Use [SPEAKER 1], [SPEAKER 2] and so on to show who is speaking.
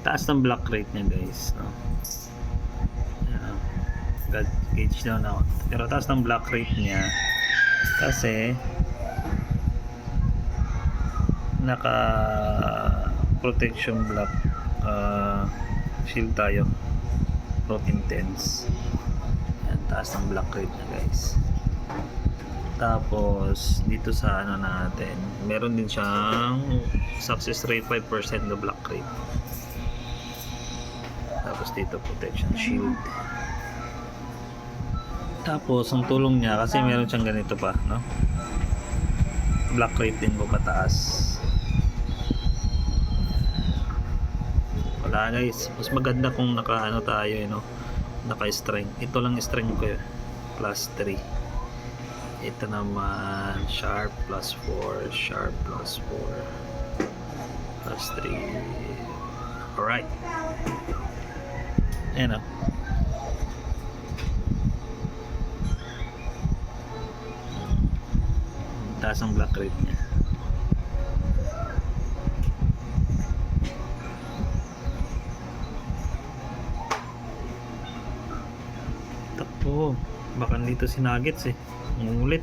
[SPEAKER 1] taas ng block rate niya guys, no? Ayan, gauge down ako, pero taas ng block rate niya kasi naka protection block shield tayo, protein intense. Ayan, taas ng block rate niya guys. Tapos dito sa ano natin, meron din siyang success rate 5% na block rate. Tapos dito protection shield. Tapos ang tulong niya kasi meron siyang ganito pa, no? Block rate din ko pataas. Wala guys, mas maganda kung naka ano tayo, no? Naka strength. Ito lang strength ko, plus 3. Ito naman sharp plus 4, sharp plus 4 plus 3. Alright, ayan o. Taas ang block rate niya. Takpo, baka dito si Nuggets eh, ngulit.